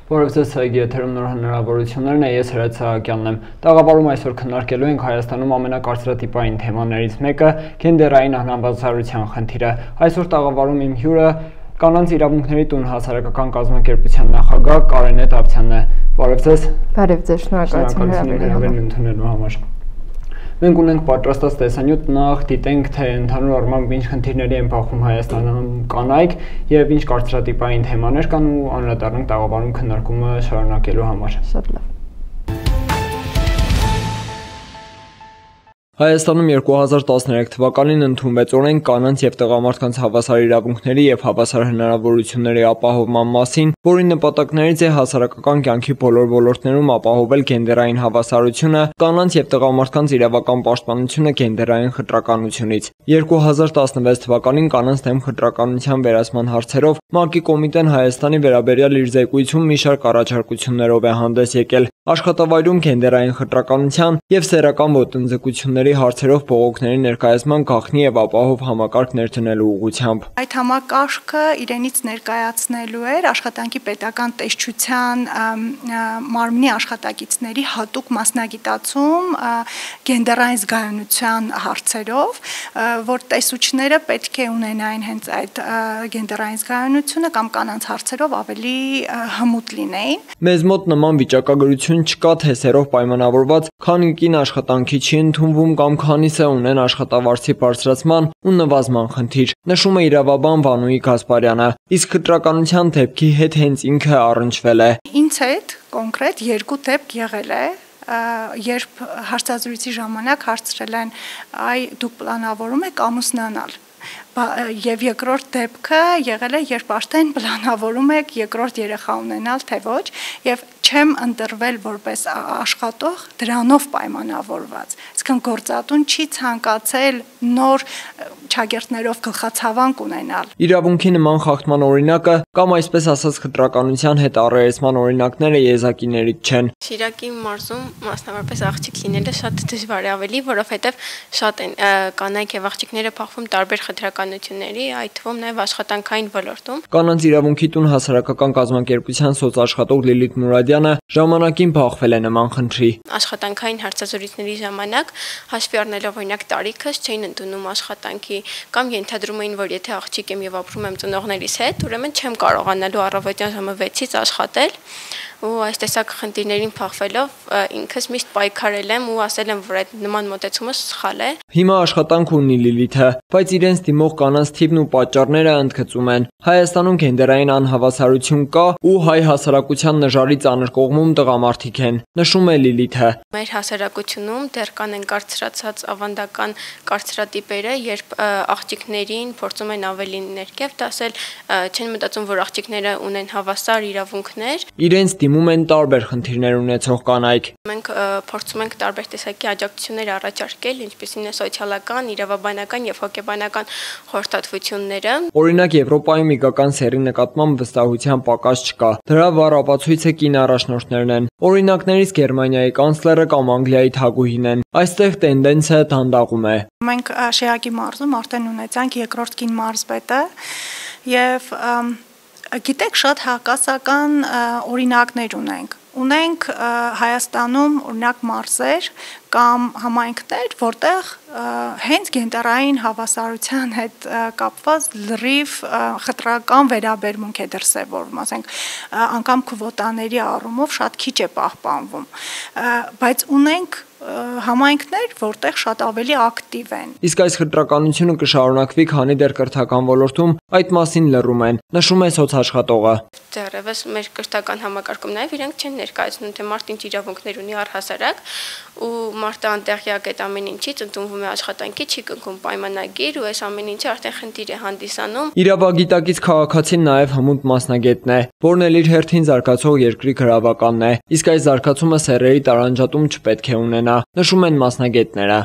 Որովհետեւ եթերում նոր հնարավորություններն է, ես Հրաց Սահակյանն եմ։ Տաղավարում այսօր քննարկելու ենք Հայաստանում ամենակարծրատիպային թեմաներից մեկը՝ գենդերային անհավասարության խնդիրը։ Այսօր տաղավարում իմ հյուրը Կանանց իրավունքների տուն հասարակական կազմակերպության նախագահ Կարենե Դավթյանն է։ Բարև ձեզ։ Բարև ձեզ, շնորհակալություն հրավերին ընդունելու համար։ Մենք ունենք պատրաստած տեսանյութ, նախ դիտենք, թե ընդհանուր առմամբ ինչ խնդիրների են բախվում Հայաստանում կանայք եւ ինչ կարծրատիպային թեմաներ կան ու անդրադառնանք տաղավարում քննարկումը շարունակելու համար։ Շատ լավ։ Հայաստանում 2013 թվականին ընդունվեց օրենք կանանց եւ տղամարդկանց հավասար իրավունքների եւ հավասար հնարավորությունների ապահովման մասին, որի նպատակներից է հասարակական կյանքի բոլոր ոլորտներում ապահովել գենդերային հավասարությունը, կանանց եւ տղամարդկանց իրավական պաշտպանությունը գենդերային խտրականությունից։ 2016 թվականին կանանց դեմ խտրականության վերացման հարցերով ՄԱԿ-ի կոմիտեն Հայաստանի վերաբերյալ իր զեկույցում մի շարք առաջարկություններով է հանդես եկել։ Աշխատավայրում գենդերային խտրականության եւ սեռական ոտնձգությունների հարցերով բողոքների ներկայացման գաղտնի եւ ապահով համակարգ ներդնելու ուղղությամբ։ Այդ համակարգը իրենից ներկայացնելու էր աշխատանքի պետական տեսչության մարմնի աշխատակիցների հատուկ մասնագիտացում գենդերային զգայունության հարցերով, որ տեսուչները պետք է ունենային հենց այդ գենդերային զգայունությունը կամ կանանց հարցերով ավելի հմուտ լինեին։ Մեզ մոտ նման վիճակագրություն չկա, թե սերով պայմանավորված քանի կին աշխատանքի չի ընդունվում կամ քանիսը ունեն աշխատավարձի բարձրացման ու նվազման խնդիր, նշում է իրավաբան Վանուի Գասպարյանը, իսկ խտրականության դեպքի հետ հենց ինքը առնչվել է։ Ինձ հետ կոնկրետ երկու դեպք եղել է, երբ հարցազրույցի ժամանակ հարցրել են՝ այ դուք պլանավորում եք ամուսնանալ։ Եվ երկրորդ դեպքը եղել է, երբ արդեն պլանավորում եք երկրորդ երեխա ունենալ, թե ոչ, եւ չեմ ընտրվել որպես աշխատող դրանով պայմանավորված։ Այսինքն գործատուն չի ցանկացել նոր ճագերտներով գլխացավանք ունենալ։ Իրավունքի նման խախտման օրինակը կամ այսպես ասած խտրականության հետ առերեսման օրինակները եզակիներից չեն։ Շիրակի մարզում մասնավորապես աղջիկ լինելը շատ դժվար է ավելի, որովհետև շատ են կանայք եւ աղջիկները փախվում տարբեր խտրականությունների, այդ թվում նաեւ աշխատանքային ոլորտում։ Կանանց իրավունքի տուն հասարակական կազմակերպության սոցաշխատող Լիլիթ Մուրադյանը ժամանակին բախվել է նման խնդրի։ Աշխատանքային հարցազրույցների ժամանակ հաշվի առնելով օրինակ տարիքս չէին ընդունում աշխատանքի կամ ենթադրում էին, որ եթե աղջիկ եմ եւ ապրում եմ ծնողներիս հետ, ուրեմն չեմ կարողանալու առավոտյան ժամը 6-ից աշխատել ու այս տեսակ խնդիրներին փախվելով ինքս միշտ պայքարել եմ ու ասել եմ, որ այդ նման մոտեցումը սխալ է։ Հիմա աշխատանք ունի Լիլիթը, բայց իրենց դիմող կանանց թիվն ու պատճառները ընդգծում են։ Հայաստանում գենդերային անհավասարություն կա ու հայ հասարակության նժարի ծանր կողմում տղամարդիկ են, նշում է Լիլիթը։ Մեր հասարակությունում դեռ կան են կարծրացած ավանդական կարծրատիպերը, երբ աղջիկներին փորձում են ավելի ներքև դասել, չեն մտածում, որ աղջիկները ունեն հավասար իրավունքներ։ Իրենց դիմում են տարբեր խնդիրներ ունեցող կանայք։ Մենք փորձում ենք տարբեր տեսակի աջակցություններ առաջարկել, ինչպիսին է սոցիալական, իրավաբանական եւ հոգեբանական խորհրդատվությունները։ Օրինակ Եվրոպայում իգական սեռի նկատմամբ վստահության պակաս չկա։ Դրա վառ ապացույցը կին առաջնորդներն են։ Օրինակներից Գերմանիայի կանցլերը կամ Անգլիայի թագուհին են։ Այստեղ տենդենսը դանդաղում է։ Մենք Շիրակի մարզում արդեն ունեցանք երկրորդ կին մարզպետը եւ գիտեք, շատ հակասական օրինակներ ունենք Հայաստանում օրինակ մարզեր կամ համայնքներ, որտեղ հենց գենդերային հավասարության հետ կապված լրիվ խտրական վերաբերմունք է դրսևորվում, ասենք անգամ քվոտաների առումով շատ քիչ է պահպանվում, բայց ունենք համայնքներ, որտեղ շատ ավելի ակտիվ են։ Իսկ այս խտրականությունը կշարունակվի, քանի դեռ կրթական ոլորտում այդ մասին լռում են, նշում է սոցաշխատողը։ Դեռևս մեր կրթական համակարգում նաև իրենք չեն ներկայացնում, թե մարդ ինչ իրավունքներ ունի առհասարակ, ու մարդը անտեղյակ այդ ամեն ինչից ընդունվում է աշխատանքի, չի կնքում պայմանագիր ու այս ամեն ինչը արդեն խնդիր է հանդիսանում։ Իրավագիտակից քաղաքացին նաև հմուտ մասնագետն է, որն էլ իր հերթին զարգացող երկրի գրավականն է, իսկ այս զարգացումը սեռերի տարանջատում չպետք է ունենա, նշում են մասնագետները։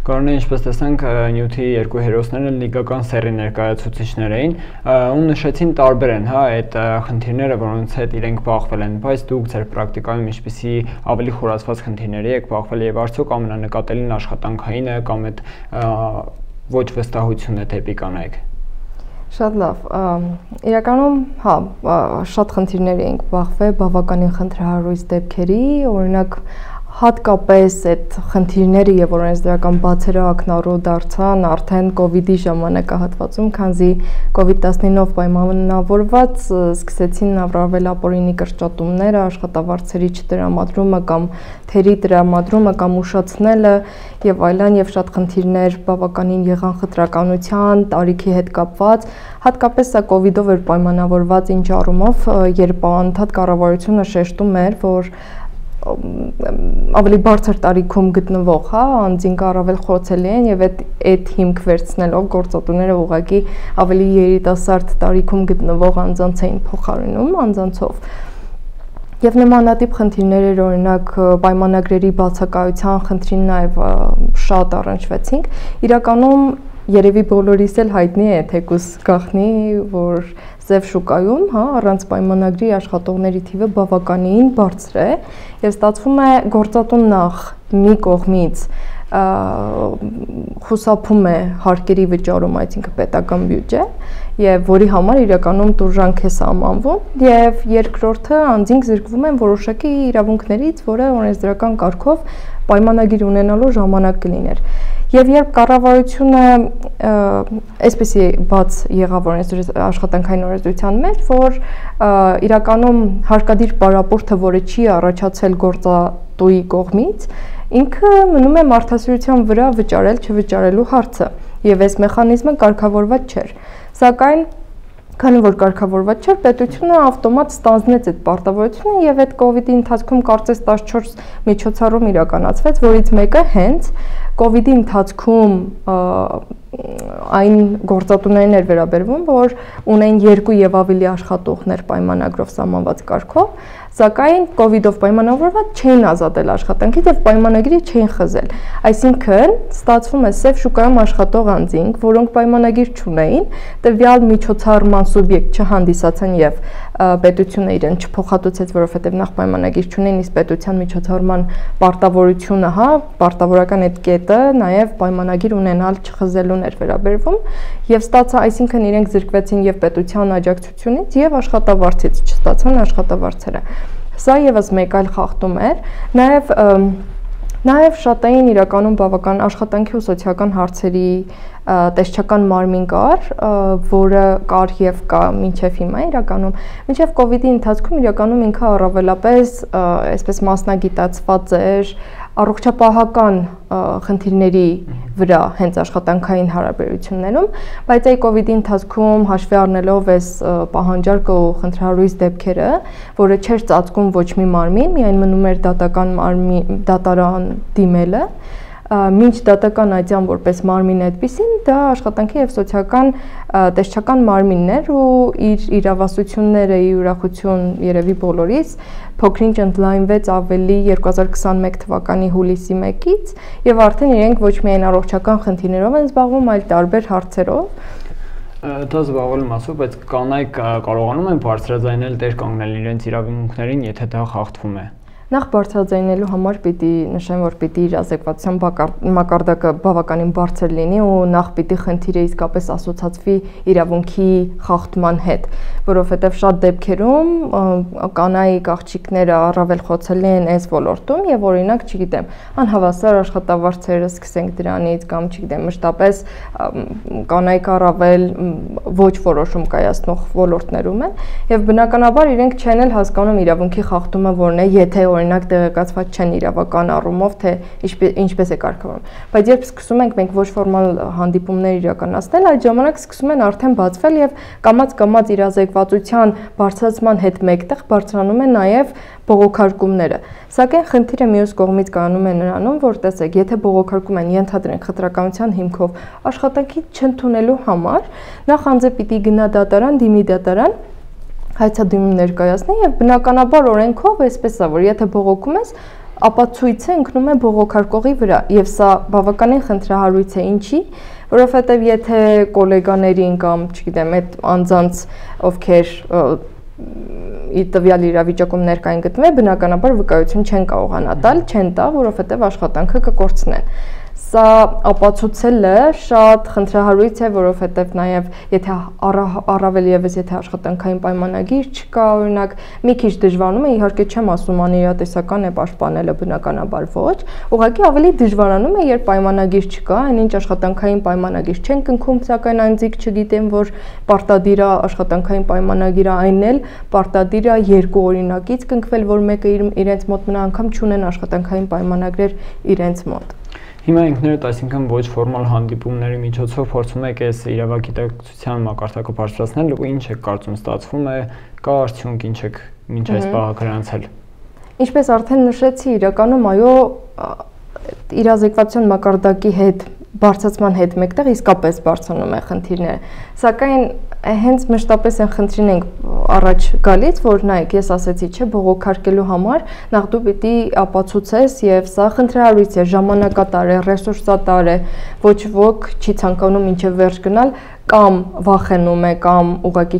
Կարողն է ինչպես տեսանք նյութի երկու հերոսները լիգական սեռի ներկայացուցիչներ էին ու նշեցին տարբեր են այդ խնդիրները, որոնց հետ իրենք բախվել են, բայց դուք ձեր պրակտիկայում ինչպիսի ավելի խորացված խնդիրների եք բախվել եւ արդյոք ամենանկատելին աշխատանքայինը կամ այդ ոչ վստահությունը դեպի կանայք։ Շատ լավ։ Իրականում, հա, շատ խնդիրներ ենք բախվել, բավականին խնդրահարույց դեպքերի, օրինակ հատկապես այդ խնդիրները եւ օրենսդրական բացերը ակնառու դարձան արդեն COVID-ի ժամանակահատվածում, քանզի COVID-19-ով պայմանավորված սկսեցին առավել ապօրինի կրճատումները, աշխատավարձերի չտրամադրումը կամ թերի տրամադրումը կամ ուշացնելը եւ այլն եւ շատ խնդիրներ բավականին եղան խտրականության, տարիքի հետ կապված, հատկապես սա COVID-ով էր պայմանավորված ինչ առումով, երբ անդադ կառավարությունը շեշտում էր, որ ավելի բարձր տարիքում գտնվող, հա, անձինք առավել խոցելի են եւ այդ հիմք վերցնելով գործատուները ուղղակի ավելի երիտասարդ տարիքում գտնվող անձանց էին փոխարինում անձանցով։ Եվ նմանատիպ խնդիրներ էր օրինակ պայմանագրերի բացակայության խնդրին նաեւ շատ առնչվեցինք։ Իրականում երևի բոլորիս էլ հայտնի է թեկուս գախնի, որ ձև շուկայում, հա, առանց պայմանագրի աշխատողների թիվը բավականին բարձր է եւ ստացվում է գործատուն նախ մի կողմից խուսափում է հարկերի վճարում, այսինքն պետական բյուջե եւ որի համար իրականում տուժանք է սահմանվում եւ երկրորդը անձինք զրկվում են որոշակի իրավունքներից, որը օրենսդրական կարգով պայմանագիր ունենալու ժամանակ կլիներ։ Եվ երբ կառավարությունը այսպեսի բաց եղավ աշխատանքային օրենսդրության մեջ, որ իրականում հարկադիր պարապորտը, որը չի առաջացել գործատուի կողմից, ինքը մնում է մարդասիրության վրա վճարել չվճարելու հարցը, եւ այս մեխանիզմը կարգավորված չէր։ Սակայն քանի որ կարգավորված չէր, պետությունը ավտոմատ ստանձնեց այդ պարտավորությունը եւ այդ COVID-ի ընթացքում կարծես 14 միջոցառում իրականացվեց, որից մեկը հենց COVID-ի ընթացքում այն գործատուներին էր վերաբերվում, որ ունեն 2 եւ ավելի աշխատողներ պայմանագրով սահմանված կարգով, սակայն COVID-ով պայմանավորված չէին ազատել աշխատանքից եւ պայմանագրի չէին խզել։ Այսինքն ստացվում է սև շուկայում աշխատող անձինք, որոնք պայմանագիր չունեին, տվյալ միջոցառման սուբյեկտ չհանդիսացան եւ պետությունը իրեն չփոխհատուցեց, որովհետեւ նախ պայմանագիր չունեին, իսկ պետության միջոցառման պարտավորությունը, հա, պարտավորական այդ կետը նաեւ պայմանագիր ունենալ չխզելուն էր վերաբերվում եւ ստացա, այսինքն իրենք զրկվեցին եւ պետության աջակցությունից եւ աշխատավարձից չստացան աշխատավարձերը։ Սա եւս մեկ այլ խախտում էր, նաեւ շատային իրականում բավական աշխատանքի ու սոցիալական հարցերի տեսչական մարմին կար, որը կար եւ կա մինչեւ հիմա իրականում, մինչեւ COVID-ի ընթացքում իրականում ինքը առավելապես այսպես մասնագիտացված էր առողջապահական խնդիրների վրա հենց աշխատանքային հարաբերություններում, բայց այդ COVID-ի ընթացքում հաշվի առնելով այս պահանջարկը ու խնդրահարույց դեպքերը, որը չէր ծածկում ոչ մի մարմին, միայն մնում էր դատարան դիմելը, մինչ դատական այցյան որպես մարմին այդպիսին, դա աշխատանքի եւ սոցիալական տեսչական մարմինն էր ու իր իրավասությունները ի ուրախություն երևի բոլորիս փոքրինչ ընդլայնվեց ավելի 2021 թվականի հուլիսի 1-ից եւ արդեն իրենք ոչ միայն առողջական խնդիրներով են զբաղվում, այլ տարբեր հարցերով։ Դա զբաղվելու մասով, բայց կանայք կարողանում են բարձրաձայնել տեր կանգնել իրենց իրավունքներին, եթե դա խախտվում է։ Նախ բարձրաձայնելու համար պիտի նշեմ, որ պիտի իր ազեկվածության մակարդակը բավականին բարձր լինի ու նախ պիտի խնդիրը իսկապես ասոցացվի իրավունքի խախտման հետ, որովհետև շատ դեպքերում կանայք աղջիկները առավել խոցելի են այս ոլորտում եւ օրինակ, չգիտեմ, անհավասար աշխատավարձերը սկսենք դրանից կամ չգիտեմ, մշտապես կանայք առավել ոչ որոշում կայացնող ոլորտներում են եւ բնականաբար իրենք չեն էլ հասկանում իրավունքի խախտումը որն է, եթե օրինակ տեղեկացված չեն իրավական առումով, թե ինչպես է կարգավորվում։ Բայց երբ սկսում ենք մենք ոչ ֆորմալ հանդիպումներ իրականացնել, այդ ժամանակ սկսում են արդեն բացվել եւ կամած իրազեկվածության բարձրացման հետ մեկտեղ բարձրանում են նաեւ բողոքարկումները։ Սակայն խնդիրը մյուս կողմից կանում է նրանում, որ տեսեք, եթե բողոքարկում են ենթադրենք խտրականության հիմքով աշխատանքի չընդունելու համար, նախ անձը պիտի գնա դատարան, դիմի դատարան, հայցադիմում ներկայացնի եւ բնականաբար օրենքով այսպես է, որ եթե բողոքում ես, ապա ցույցը ընկնում է բողոքարկողի վրա եւ սա բավականին խնդրահարույց է, ինչի, որովհետեւ եթե գոլեգաներին կամ, չգիտեմ, այդ անձանց ովքեր ի տվյալ իրավիճակում ներկային գտնվեն, բնականաբար վկայություն չեն կարողանա տալ, չեն տա, որովհետեւ աշխատանքը կկորցնեն։ Սա ապացուցելը շատ խնդրահարույց է, որովհետև նաև եթե առավել եւս եթե աշխատանքային պայմանագիր չկա, օրինակ մի քիչ դժվարանում է, իհարկե չեմ ասում անիրատեսական է պաշտպանելը բնականաբար ոչ, ուղղակի ավելի դժվարանում է, երբ պայմանագիր չկա, այնինչ աշխատանքային պայմանագիր չեն կնքում, սակայն անձիկ չգիտեն, որ պարտադիր է աշխատանքային պայմանագիրը այն էլ պարտադիր է երկու օրինակից կնքվել, որ մեկը իրենց մոտ մնա անգամ չունեն աշխատանքային պայմանագրեր իրենց մոտ։ Հիմա ինքներդ, այսինքն ոչ ֆորմալ հանդիպումների միջոցով փորձում եք այս իրավագիտակցության մակարդակը բարձրացնել ու ինչ եք կարծում ստացվում է, կա արդյունք, ինչ եք մինչ այս պահը գրանցել։ Ինչպես արդեն նշեցի, իրականում այո, իրազեկվածության մակարդակի հետ բարձրացման հետ մեկտեղ իսկապես բարձրանում է խնդիրները, սակայն հենց մշտապես այն խնդրին ենք առաջ գալիս, որ նայեք, ես ասեցի, չէ, բողոքարկելու համար նախ դու պիտի ապացուցես եւ սա խնդրահարույց է, ժամանակատար է, ռեսուրսատար է, ոչ ոք չի ցանկանում ինչեւ վերջ գնալ կամ վախենում է կամ ուղղակի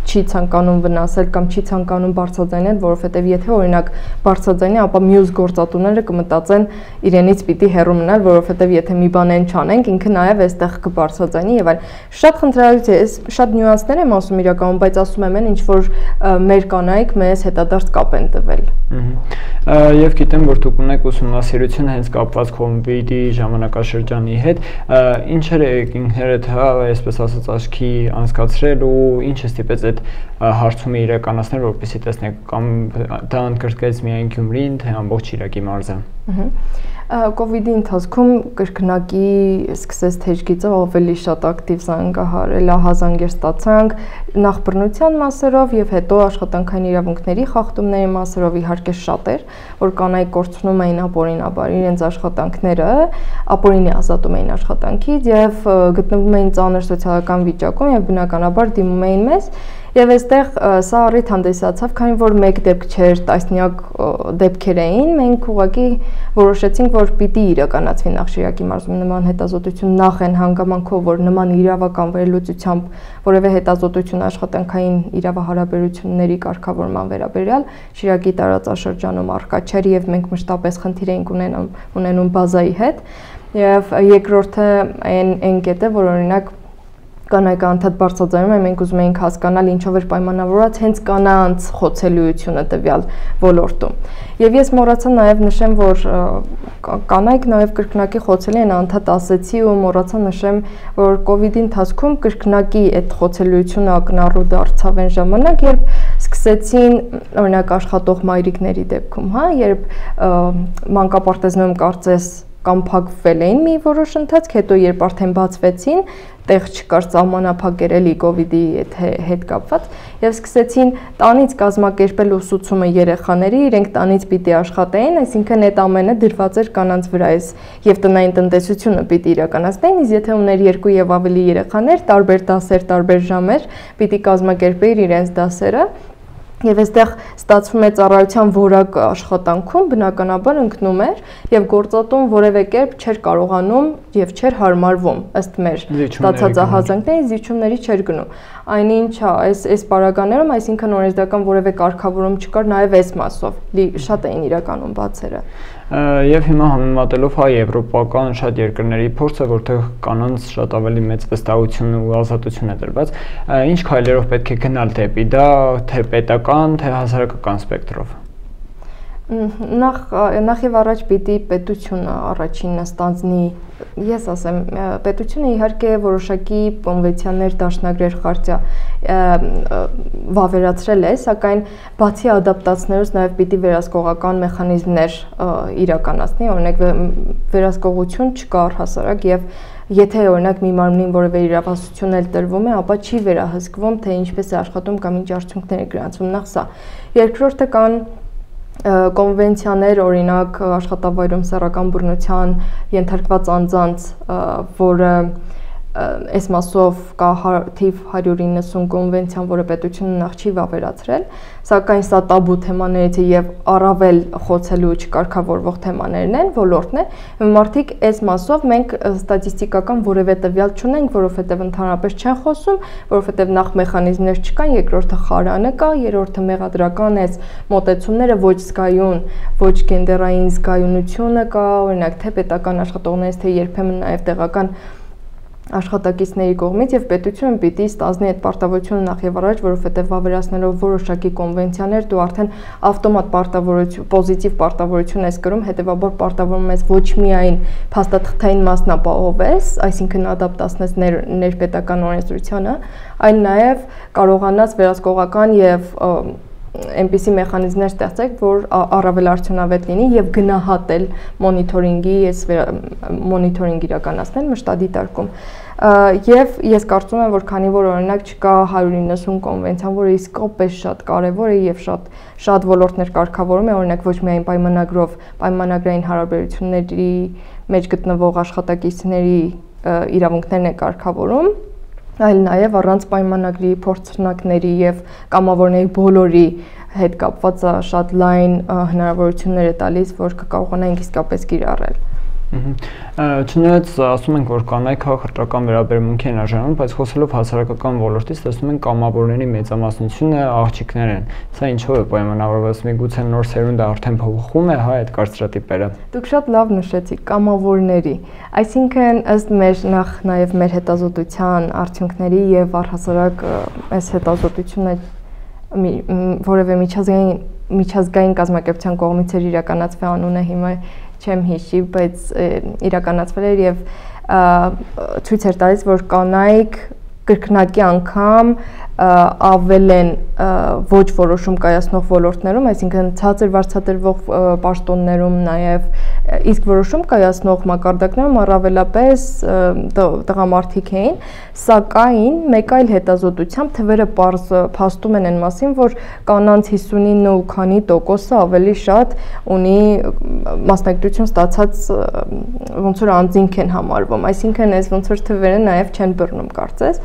չի ցանկանում վնասել կամ չի ցանկանում բարձրաձայնել, որովհետև եթե օրինակ բարձրաձայնի, ապա մյուս գործատուները կմտածեն իրենից պիտի հեռու մնալ, որովհետև եթե մի բան են չանենք, ինքը նաև այստեղ կբարձրաձայնի եւ այլն։ Շատ խնդրահարույց է, շատ նյուանսներ եմ ասում իրականում, բայց ասում եմ ինչ որ մեր կանայք մեզ հետադարձ կապ են տվել։ Եվ գիտեմ, որ դուք ունեք ուսումնասիրություն հենց կապված COVID-ի ժամանակաշրջանի հետ, ինչեր եք ինքներդ այսպես ասած աչքի անցկացրել ու ինչ է ստիպեց այդ հարցումը իրականացնել, որպեսզի տեսնեք կամ դա ընդգրկեց միայն Գյումրին, թե ամբողջ Շիրակի մարզը։ COVID-ի ընթացքում կրկնակի սկսեց թեժգիծը ավելի շատ ակտիվ զանգահարել, ահազանգեր ստացանք նախ բռնության մասերով եւ հետո աշխատանքային իրավունքների խախտումների մասերով իհարկե շատ էր, որ կանայք կորցնում էին ապօրինաբար իրենց աշխատանքները, ապօրինի ազատում էին աշխատանքից եւ գտնվում էին ծանր սոցիալական վիճակում եւ բնականաբար դիմում էին մեզ Եվ այստեղ սա առիթ հանդիսացավ, քանի որ մեկ դեպք չէր, տասնյակ դեպքեր էին, մենք ուղղակի որոշեցինք, որ պիտի իրականացվի նախ Շիրակի մարզում նման հետազոտություն նախ այն հանգամանքով, որ նման իրավական վերլուծությամբ որևէ հետազոտություն աշխատանքային իրավահարաբերությունների կարգավորման վերաբերյալ Շիրակի տարածաշրջանում առկա չէր եւ մենք մշտապես խնդիր էինք ունենում բազայի հետ եւ երկրորդը այն կետը, որ օրինակ կանայք անդադ բարձրաձայնում են, մենք ուզում էինք հասկանալ ինչով էր պայմանավորված հենց կանանց խոցելիությունը տվյալ ոլորտում։ Եվ ես մոռացա նաև նշեմ, որ կանայք նաև կրկնակի խոցելի են, անդադ ասեցի ու մոռացա նշեմ, որ COVID-ի ընթացքում կրկնակի այդ խոցելիությունը ակնառու դարձավ այն ժամանակ, երբ սկսեցին օրինակ աշխատող մայրիկների դեպքում, հա, երբ մանկապարտեզներում կարծես կամ փակվել էին մի որոշ ընթացք, հետո երբ արդեն բացվեցին, տեղ չկար սահմանափակեր էլի COVID-ի հետ կապված եւ սկսեցին տանից կազմակերպել ուսուցումը երեխաների, իրենք տանից պիտի աշխատեին, այսինքն այդ ամենը դրված էր կանանց վրա եւ տնային տնտեսությունը պիտի իրականացնեին, իսկ եթե ուներ 2 եւ ավելի երեխաներ, տարբեր դասեր, տարբեր ժամեր, պիտի կազմակերպեին իրենց դասերը Եվ այստեղ ստացվում է ծառայության որակ աշխատանքում բնականաբար ընկնում էր եւ գործատուն որևէ կերպ չէր կարողանում եւ չէր հարմարվում ըստ մեր ստացած ահազանգների զիջումների չէր գնում այնինչ այս պարագաներում այսինքն օրենսդրական որևէ կարգավորում չկար նաեւ այս մասով շատ էին իրականում բացերը Եվ հիմա համեմատելով հայ եվրոպական շատ երկրների փորձը, որտեղ կանանց շատ ավելի մեծ վստահություն ու ազատություն է տրված, ինչ քայլերով պետք է գնալ դեպի դա, թե պետական, թե հասարակական սպեկտրով։ Նախ եւ առաջ պիտի պետությունը առաջինը ստանձնի, ես ասեմ, պետությունը իհարկե որոշակի կոնվենցիաներ, դաշնագրեր, խարտիա վավերացրել է, սակայն բացի ադապտացնելուց նաեւ պիտի վերահսկողական մեխանիզմներ իրականացնի, օրինակ վերահսկողություն չկա առհասարակ եւ Եթե օրինակ մի մարմնին որևէ իրավասություն էլ տրվում է, ապա չի վերահսկվում, թե ինչպես է աշխատում կամ ինչ արդյունքներ է գրանցվում նախ սա։ Երկրորդը կան կոնվենցիաներ, օրինակ աշխատավայրում սեռական բռնության ենթարկված անձանց, որը այս մասով կա թիվ 190 կոնվենցիան, որը պետությունը նախ չի վավերացրել, սակայն սա տաբու թեմաներից է եւ առավել խոցելու չկարգավորվող թեմաներն են, ոլորտն է։ Մարդիկ այս մասով մենք ստատիստիկական որևէ տվյալ չունենք, որովհետեւ ընդհանրապես չեն խոսում, որովհետեւ նախ մեխանիզմներ չկան, երկրորդը խարանը կա, երրորդը մեղադրական այս մոտեցումները ոչ զգայուն, ոչ գենդերային զգայունությունը կա, օրինակ թե պետական աշխատողներից, թե երբեմն նաեւ տեղական աշխատակիցների կողմից եւ պետությունը պիտի ստանձնի այդ պարտավորությունը նախ եւ առաջ, որովհետեւ վավերացնելով որոշակի կոնվենցիաներ դու արդեն ավտոմատ պարտավորություն, պոզիտիվ պարտավորություն ես կրում, հետեւաբար պարտավորվում ես ոչ միայն փաստաթղթային մասն ապահովես, այսինքն ադապտացնես ներպետական օրենսդրությանը, այլ նաեւ կարողանաս վերահսկողական եւ այնպիսի մեխանիզմներ ստեղծեք, որ առավել արդյունավետ լինի եւ գնահատել մոնիթորինգ իրականացնել մշտադիտարկում։ Եվ ես կարծում եմ, որ քանի որ օրինակ չկա 190 կոնվենցիան, որը իսկապես շատ կարեւոր է եւ շատ ոլորտներ կարգավորում է, օրինակ ոչ միայն պայմանագրով, պայմանագրային հարաբերությունների մեջ գտնվող աշխատակիցների իրավունքներն է կարգավորում, այլ նաև առանց պայմանագրի փորձնակների եւ կամավորների բոլորի հետ կապված շատ լայն հնարավորություններ է տալիս, որ կկարողանանք իսկապես կիրառել։ Չնայած ասում ենք, որ կանայք խտրական վերաբերմունքի են արժանանում, բայց խոսելով հասարակական ոլորտից տեսնում ենք կամավորների մեծամասնությունը աղջիկներ են։ Սա ինչով է պայմանավորված, միգուցե նոր սերունդը արդեն փոխվում է, հա, այդ կարծրատիպերը։ Դուք շատ լավ նշեցիք, կամավորների, այսինքն ըստ մեր նախ նաև մեր հետազոտության արդյունքների եւ առհասարակ այս հետազոտությունը որևէ միջազգային կազմակերպության կողմից էր իրականացվել, անունը հիմա չեմ հիշի, բայց իրականացվել էր եւ ցույց էր տալիս, որ կանայք կրկնակի անգամ ավել են ոչ որոշում կայացնող ոլորտներում, այսինքն ցածր վարձատրվող պաշտոններում, նաև իսկ որոշում կայացնող մակարդակներում առավելապես տղամարդիկ էին, սակայն մեկ այլ հետազոտությամբ թվերը փաստում են այն մասին, որ կանանց 59 ու քանի տոկոսը ավելի շատ ունի մասնագիտություն ստացած ոնց որ անձինք են համարվում, այսինքն այս ոնց որ թվերը նաև չեն բռնում կարծես։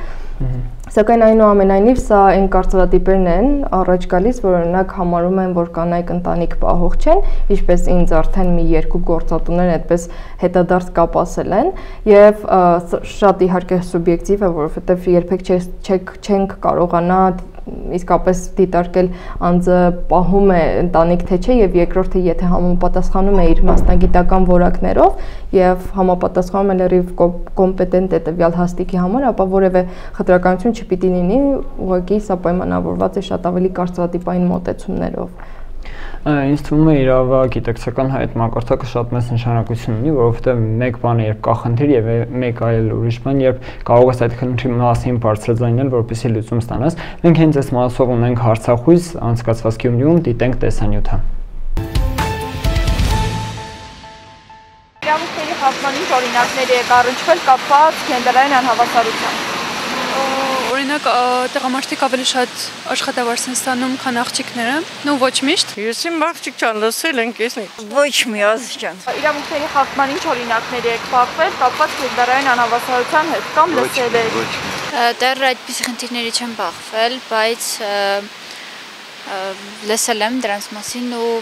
Սակայն այնուամենայնիվ սա այն կարծրատիպերն են առաջ գալիս, որ օրինակ համարում են, որ կանայք ընտանիք պահող չեն, ինչպես ինձ արդեն մի երկու գործատուներ այդպես հետադարձ կապ ասել են, եւ շատ իհարկե սուբյեկտիվ է, որովհետեւ երբեք չենք կարողանա իսկապես դիտարկել անձը պահում է ընտանիք թե չէ եւ երկրորդը եթե համապատասխանում է իր մասնագիտական որակներով եւ համապատասխանում է լրիվ կոմպետենտ է տվյալ հաստիկի համար, ապա որևէ խտրականություն չպիտի լինի, ուղղակի սա պայմանավորված է շատ ավելի կարծրատիպային մոտեցումներով։ Ինձ թվում է իրավագիտակցական այդ մակարդակը շատ մեծ նշանակություն ունի, որովհետև մեկ բան է, երբ կա խնդիր եւ մեկ այլ ուրիշ բան, երբ կարող ես այդ խնդրի մասին բարձրաձայնել, որպեսզի լուծում ստանաս։ Մենք հենց այս մասով ունենք հարցախույս անցկացված Գյումրիում, դիտենք տեսանյութը։ Իրավունքների խախտման ինչ օրինակներ եք առնչվել կապված գենդերային անհավասարությամբ։ Օրինակ տղամարդիկ ավելի շատ աշխատավարձ են ստանում, քան աղջիկները, ու ոչ միշտ։ Ես իմ աղջիկ ջան լսել ենք էսնի։ Ոչ մի ազգ ջան։ Իրավունքների խախտման ինչ օրինակներ եք բախվել կապված գենդերային անհավասարության հետ կամ լսել եք։ Դեռ այդպիսի խնդիրների չեմ բախվել, բայց լսել եմ դրանց մասին ու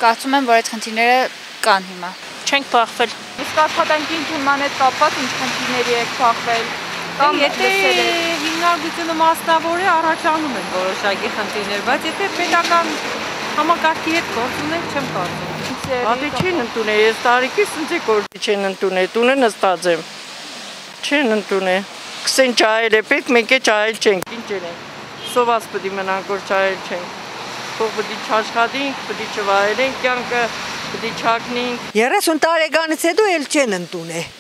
կարծում եմ, որ այդ խնդիրները կան հիմա։ Չենք բախվել։ Իսկ աշխատանքի ընդունման հետ կապված ինչ խնդիրների եք բախվել։ Եթե հիմնարկությունը մասնավոր է, առաջանում են որոշակի խնդիրներ, բայց եթե պետական համակարգի հետ գործ ունեն, չեմ կարծում։ Ադի չեն ընդունել, ես տարիքից ինձ գործի չեն ընդունել, տունը նստած եմ։ Չեն ընդունել։ Կսեն ճայել է պետք, մենք է ճայել չենք, ինչ ենք։ Սոված պետք մնանք, որ ճայել չենք։ Թող պետք չաշխատենք, պետք չվայելենք կյանքը, պետք չակնենք։ 30 տարեկանից հետո էլ չեն ընդունել։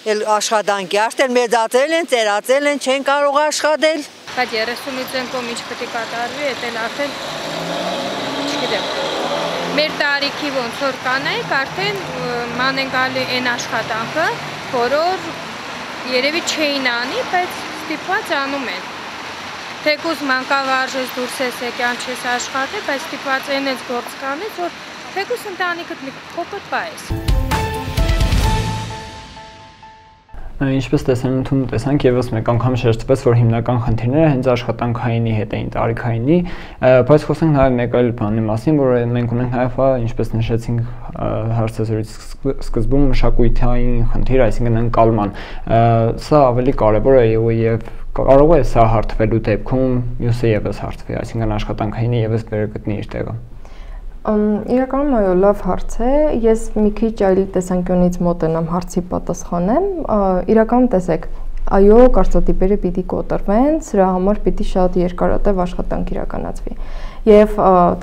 Էլ աշխատանքի, արդեն մեծացել են, ծերացել են, չեն կարող աշխատել։ Բայց 30-ից են կողմ ինչ պետք է կատարվի, էդ էլ արդեն չգիտեմ։ Մեր տարիքի ոնց որ կանայք արդեն ման են գալի այն աշխատանքը, որը երևի չէին անի, բայց ստիպված անում են։ Թեկուզ մանկավարժես դուրս ես եկան չես աշխատել, բայց ստիպված են ես գործ կանես, որ թեկուզ ընտանիքդ մի փոքր պայես։ Ինչպես տեսանյութում տեսանք եւս մեկ անգամ շեշտվեց, որ հիմնական խնդիրները հենց աշխատանքայինի հետ էին, տարիքայինի, բայց խոսենք նաեւ մեկ այլ բանի մասին, որ մենք ունենք նաեւ, ինչպես նշեցինք հարցազրույցի սկզբում, մշակութային խնդիր, այսինքն ընկալման։ Սա ավելի կարեւոր է եւ կարող է սա հարթվելու դեպքում մյուսը եւս հարթվի, այսինքն աշխատանքայինը եւս վերգտնի իր տեղը։ Իրականում այո, լավ հարց է։ Ես մի քիչ այլ տեսանկյունից մոտենամ հարցի պատասխանեմ։ Իրականում տեսեք, այո, կարծրատիպերը պիտի կոտրվեն, սրա համար պիտի շատ երկարատև աշխատանք իրականացվի։ Եվ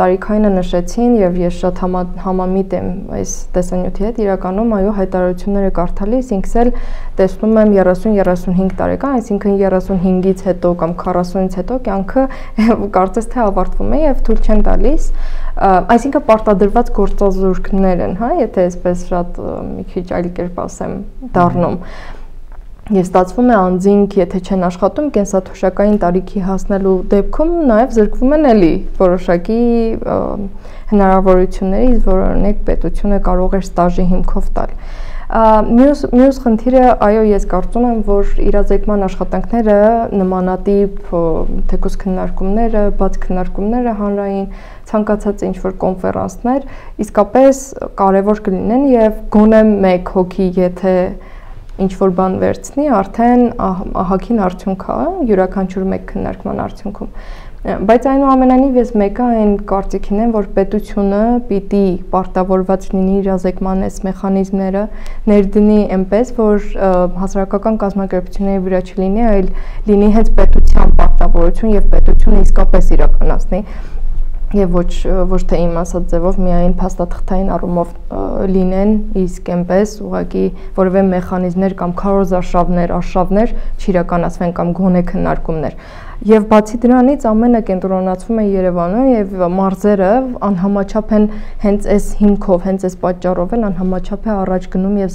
տարիքայինը նշեցին եւ ես շատ համամիտ եմ այս տեսանյութի հետ, իրականում այո, հայտարարությունները կարդալիս ինքս էլ տեսնում եմ 30-35 տարեկան, այսինքն 35-ից հետո կամ 40-ից հետո կյանքը կարծես թե ավարտվում է եւ թույլ չեն տալիս, այսինքն պարտադրված գործազուրկներ են, հա, եթե այսպես շատ մի քիչ այլ կերպ ասեմ, դառնում։ Եվ ստացվում է անձինք, եթե չեն աշխատում կենսաթոշակային տարիքի հասնելու դեպքում նաև զրկվում են էլի որոշակի հնարավորություններից, որ օրինակ պետությունը կարող է ստաժի հիմքով տալ։ Մյուս խնդիրը, այո, ես կարծում եմ, որ իրազեկման աշխատանքները նմանատիպ թեկուզ քննարկումները, բաց քննարկումները հանրային, ցանկացած ինչ-որ կոնֆերանսներ իսկապես կարևոր կլինեն եւ գոնե մեկ հոգի, եթե ինչ-որ բան վերցնի, արդեն ահագին արդյունք է յուրաքանչյուր մեկ քննարկման արդյունքում։ Բայց այնուամենայնիվ ես մեկը այն կարծիքին եմ, որ պետությունը պիտի պարտավորված լինի իրազեկման այս մեխանիզմները ներդնի այնպես, որ հասարակական կազմակերպությունների վրա չլինի, այլ լինի հենց պետության պարտավորություն եւ պետությունը իսկապես իրականացնի եւ ոչ թե իմ ասած ձևով միայն փաստաթղթային առումով լինեն, իսկ այնպես ուղղակի որևէ մեխանիզմներ կամ քարոզարշավներ, արշավներ չիրականացվեն կամ գոնե քննարկումներ։ Եվ բացի դրանից ամենը կենտրոնացվում է Երևանում եւ մարզերը անհամաչափ են հենց այս հիմքով, հենց այս պատճառով էլ անհամաչափ է առաջ գնում եւ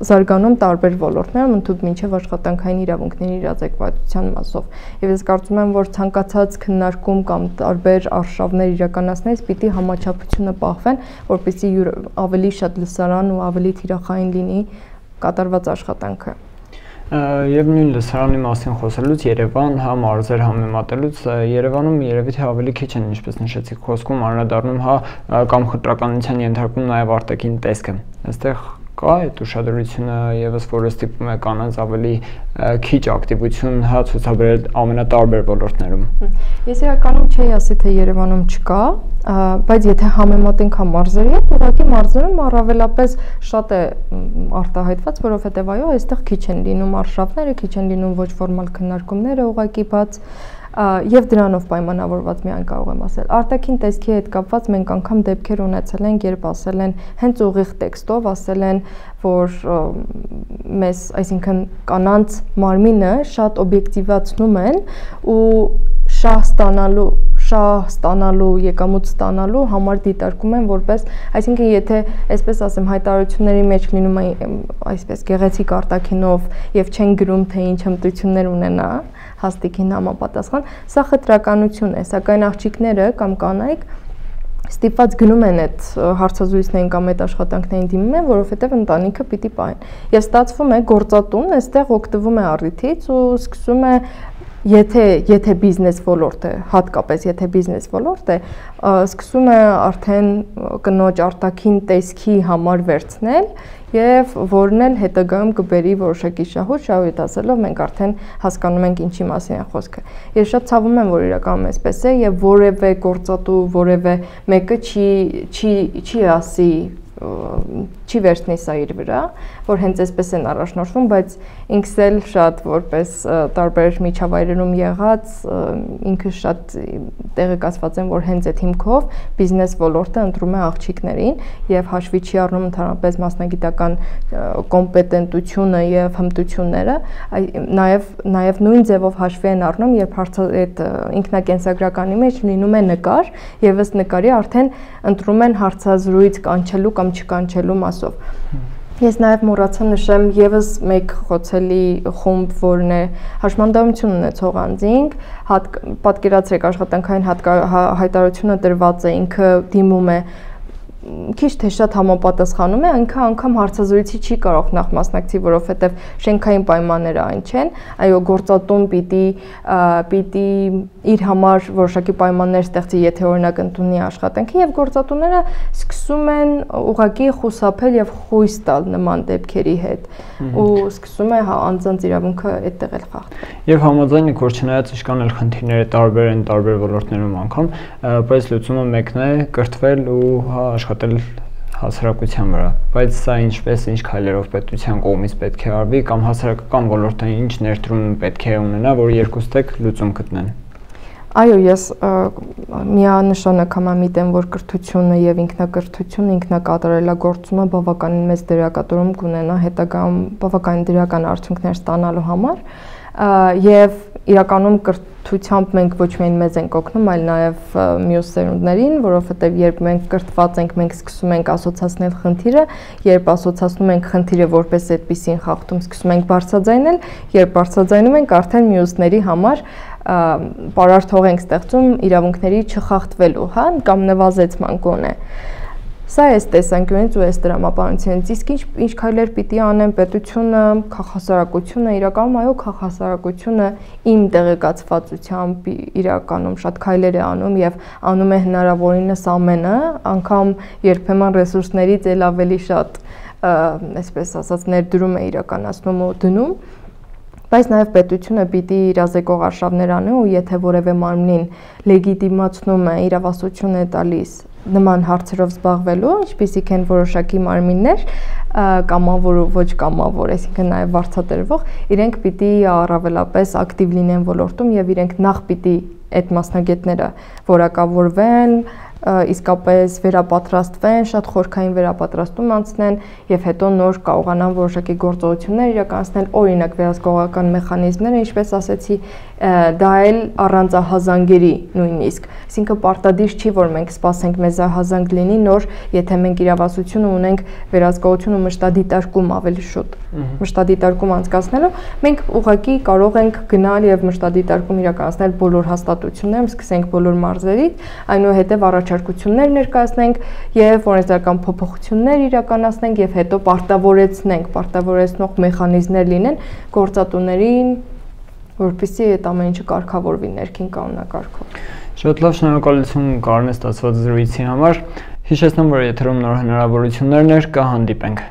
զարգանում տարբեր ոլորտներում, ընդհանուր մինչեւ աշխատանքային իրավունքների իրազեկվածության մասով։ Եվ ես կարծում եմ, որ ցանկացած քննարկում կամ տարբեր արշավներ իրականացնելիս պիտի համաչափությունը պահվեն, որպեսզի ավելի շատ լսարան ու ավելի թիրախային լինի կատարված աշխատանքը։ Եվ նույն լսարանի մասին խոսելուց Երևան, հա մարզեր համեմատելուց Երևանում երևի թե ավելի քիչ են, ինչպես նշեցիք խոսքում, անդրադառնում հա կամ խտրականության ենթարկում նաև արտաքին տեսքը։ Այստեղ կա այդ ուշադրությունը եւս, որը ստիպում է կանանց ավելի քիչ ակտիվություն հա ցուցաբերել ամենատարբեր ոլորտներում։ Ես իրականում չէի ասի, թե Երևանում չկա, բայց եթե համեմատենք մարզերի հետ, ուղղակի մարզերում առավելապես շատ է արտահայտված, որովհետեւ այո, այստեղ քիչ են լինում արշավները, քիչ են լինում ոչ ֆորմալ քննարկումները, ուղղակի բաց եւ դրանով պայմանավորված միայն կարող եմ ասել։ Արտաքին տեսքի հետ կապված մենք անգամ դեպքեր ունեցել ենք, երբ ասել են հենց ուղիղ տեքստով, ասել են, որ մեզ, այսինքն կանանց մարմինը շատ օբյեկտիվացնում են ու շահ ստանալու, եկամուտ ստանալու համար դիտարկում են որպես, այսինքն եթե այսպես ասեմ, հայտարարությունների մեջ լինում է այսպես գեղեցիկ արտաքինով եւ չեն գրում թե ինչ հմտություններ ունենա, հաստիկին համապատասխան, սա խտրականություն է, սակայն աղջիկները կամ կանայք ստիպված գնում են այդ հարցազրույցներին կամ այդ աշխատանքներին դիմում են, որովհետև ընտանիքը պիտի պահեն։ Եվ ստացվում է գործատուն այստեղ օգտվում է առիթից ու սկսում է եթե բիզնես ոլորտ է, հատկապես եթե բիզնես ոլորտ է, սկսում է արդեն կնոջ արտաքին տեսքի համար վերցնել եւ որն էլ հետագայում կբերի որոշակի շահույթ ասելով մենք արդեն հասկանում ենք ինչի մասին է խոսքը։ Ես շատ ցավում եմ, որ իրականում այսպես է եւ որևէ գործատու, որևէ մեկը չի ասի չի վերցնի սա իր վրա, որ հենց այսպես են առաջնորդվում, բայց ինքս էլ շատ որպես տարբեր միջավայրերում եղած, ինքս շատ տեղեկացված եմ, որ հենց այդ հիմքով բիզնես ոլորտը ընտրում է աղջիկներին եւ հաշվի չի առնում ընդհանրապես մասնագիտական կոմպետենտությունը եւ հմտությունները, նաեւ նույն ձևով հաշվի են առնում, երբ այդ ինքնակենսագրականի մեջ լինում է նկար եւ ըստ նկարի արդեն ընտրում են հարցազրույց կանչելու կամ չկանչելու մասով։ Ես նաև մոռացա նշեմ եւս մեկ խոցելի խումբ, որն է հաշմանդամություն ունեցող անձինք, պատկերացրեք աշխատանքային հայտարարությունը դրված է, ինքը դիմում է քիչ թե շատ համապատասխանում է, ինքը անգամ հարցազրույցի չի կարող նախ մասնակցի, որովհետև շենքային պայմանները այն չեն, այո գործատուն պիտի իր համար որոշակի պայմաններ ստեղծի, եթե օրինակ ընդունի աշխատանքի եւ գործատուները սկսում են ուղղակի խուսափել եւ խույս տալ նման դեպքերի հետ ու սկսում է անձանց իրավունքը այդտեղ էլ խախտվել։ Եվ համաձայն եք, որ չնայած իշքան էլ խնդիրները տարբեր են տարբեր ոլորտներում անգամ, բայց լուծումը մեկն է կրթվել ու աշխատել հասարակության վրա, բայց սա ինչպես ինչ քայլերով պետության կողմից պետք է արվի կամ հասարակական ոլորտը ինչ ներդրում պետք է ունենա, որ երկուստեք լուծում գտնեն։ Այո, ես միանշանակ համամիտ եմ, որ կրթությունը եւ ինքնակրթությունը, ինքնակատարելագործումը բավականին մեծ դերակատարում կունենա հետագայում բավականին դրական արդյունքներ ստանալու համար եւ իրականում կրթությամբ մենք ոչ միայն մեզ ենք օգնում, այլ նաեւ մյուս սերունդներին, որովհետեւ երբ մենք կրթված ենք, մենք սկսում ենք ասոցացնել խնդիրը, երբ ասոցացնում ենք խնդիրը որպես այդպիսին խախտում, սկսում ենք բարձրաձայնել, երբ բարձրաձայնում ենք, արդեն մյուսների համար պարարտ ենք ստեղծում իրավունքների չխախտվելու, հա, կամ նվազեցման գոնե։ Սա է տեսանկյունից ու այս դրամապանությունից, իսկ ինչ քայլեր պիտի անեն պետությունը, քաղաքասարակությունը, իրականում այո, քաղաքասարակությունը իմ տեղեկացվածությամբ իրականում շատ քայլեր է անում եւ անում է հնարավորինս ամենը, անգամ երբեմն ռեսուրսներից էլ ավելի շատ, այսպես ասած, ներդրում է իրականացնում ու դնում, բայց նաև պետությունը պիտի իրազեկող արշավներ անի ու եթե որևէ մարմնին լեգիտիմացնում է, իրավասություն է տալիս նման հարցերով զբաղվելու, ինչպիսիք են որոշակի մարմիններ, կամավոր ու ոչ կամավոր, այսինքն նաև վարձատրվող, իրենք պիտի առավելապես ակտիվ լինեն ոլորտում եւ իրենք նախ պիտի այդ մասնագետները որակավորվեն, իսկապես վերապատրաստվեն, շատ խորքային վերապատրաստում անցնեն եւ հետո նոր կարողանան որոշակի գործողություններ իրականացնել, օրինակ վերահսկողական մեխանիզմները, ինչպես ասեցի, դա էլ առանց ահազանգերի նույնիսկ, այսինքն պարտադիր չի, որ մենք սպասենք մեզ ահազանգ լինի նոր, եթե մենք իրավասությունը ունենք վերահսկողություն ու մշտադիտարկում ավելի շուտ, մշտադիտարկում անցկացնելու, մենք ուղղակի կարող ենք գնալ եւ մշտադիտարկում իրականացնել բոլոր հաստատություններում, սկսենք բոլոր մարզերից, այնուհետեւ առաջարկություններ ներկայացնենք եւ օրենսդրական փոփոխություններ իրականացնենք եւ հետո պարտավորեցնող մեխանիզմներ լինեն գործատուներին, որպեսզի այդ ամեն ինչը կարգավորվի ներքին կանոնակարգով։ Շատ լավ, շնորհակալություն Կարեն ստացված զրույցի համար։ Հիշեցնում, որ եթերում նոր հնարավորություններն կհանդիպենք։